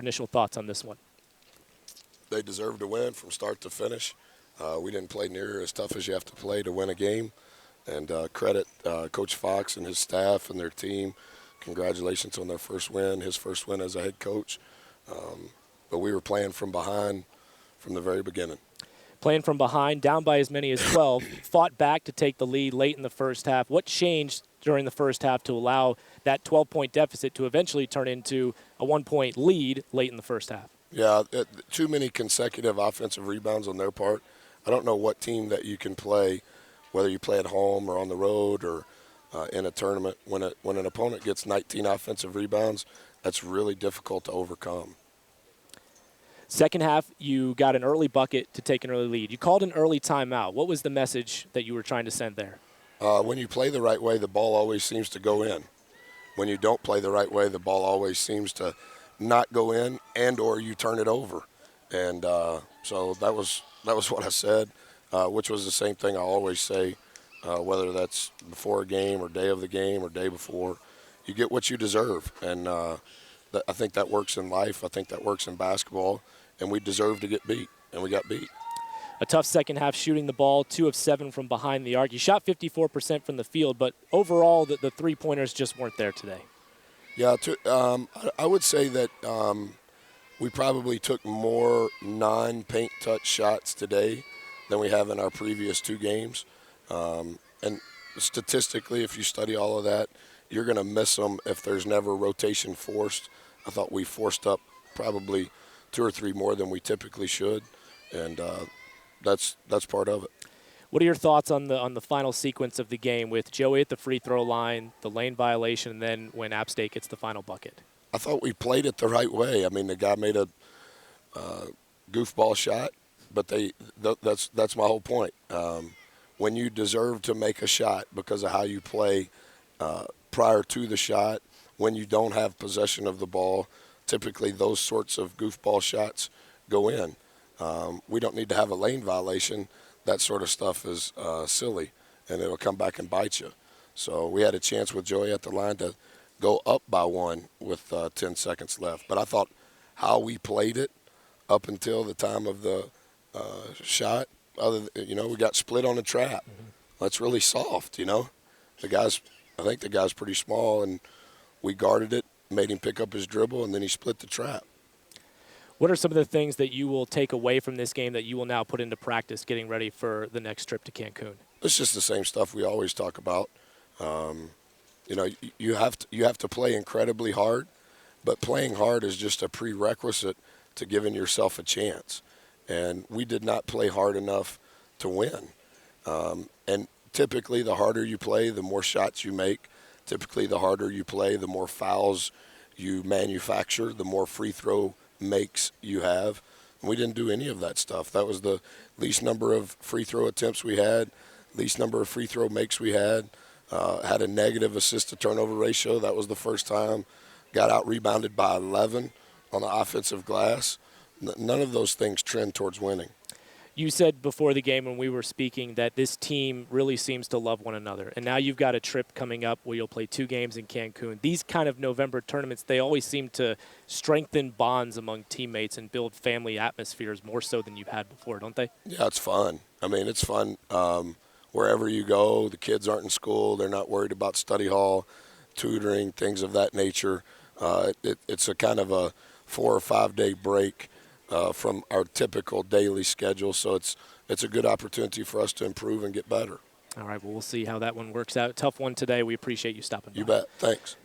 initial thoughts on this one? They deserve to win from start to finish. We didn't play near as tough as you have to play to win a game. And credit Coach Fox and his staff and their team. Congratulations on their first win, his first win as a head coach. But we were playing from behind from the very beginning. Playing from behind, down by as many as 12, fought back to take the lead late in the first half. What changed during the first half to allow that 12-point deficit to eventually turn into a 1-point lead late in the first half? Yeah, too many consecutive offensive rebounds on their part. I don't know what team that you can play, whether you play at home or on the road or in a tournament. When an opponent gets 19 offensive rebounds, that's really difficult to overcome. Second half, you got an early bucket to take an early lead. You called an early timeout. What was the message that you were trying to send there? When you play the right way, the ball always seems to go in. When you don't play the right way, the ball always seems to not go in, and or you turn it over. And so that was what I said, which was the same thing I always say, whether that's before a game or day of the game or day before. You get what you deserve, and I think that works in life. I think that works in basketball, and we deserve to get beat, and we got beat. A tough second half shooting the ball, 2 of 7 from behind the arc. You shot 54% from the field, but overall the three-pointers just weren't there today. Yeah, I would say that we probably took more non-paint touch shots today than we have in our previous 2 games. And statistically, if you study all of that, you're going to miss them if there's never rotation forced. I thought we forced up probably 2 or 3 more than we typically should, and that's part of it. What are your thoughts on the final sequence of the game with Joey at the free throw line, the lane violation, and then when App State gets the final bucket? I thought we played it the right way. I mean, the guy made a goofball shot, but that's my whole point. When you deserve to make a shot because of how you play prior to the shot, when you don't have possession of the ball, typically those sorts of goofball shots go in. We don't need to have a lane violation. That sort of stuff is silly, and it'll come back and bite you. So we had a chance with Joey at the line to go up by 1 with 10 seconds left. But I thought how we played it up until the time of the shot, we got split on the trap. Mm-hmm. That's really soft, I think the guy's pretty small, and we guarded it, made him pick up his dribble, and then he split the trap. What are some of the things that you will take away from this game that you will now put into practice getting ready for the next trip to Cancun? It's just the same stuff we always talk about. You have to play incredibly hard, but playing hard is just a prerequisite to giving yourself a chance. And we did not play hard enough to win. And typically the harder you play, the more shots you make. Typically the harder you play, the more fouls you manufacture, the more free throw makes you have. And we didn't do any of that stuff. That was the least number of free throw attempts we had, least number of free throw makes we had. Had a negative assist to turnover ratio. That was the first time. Got out rebounded by 11 on the offensive glass. None of those things trend towards winning. You said before the game when we were speaking that this team really seems to love one another. And now you've got a trip coming up where you'll play 2 games in Cancun. These kind of November tournaments, they always seem to strengthen bonds among teammates and build family atmospheres more so than you've had before, don't they? Yeah, it's fun. I mean, it's fun. Wherever you go, the kids aren't in school. They're not worried about study hall, tutoring, things of that nature. It's a kind of a 4 or 5 day break from our typical daily schedule. So it's a good opportunity for us to improve and get better. All right, well, we'll see how that one works out. Tough one today. We appreciate you stopping by. You bet. Thanks.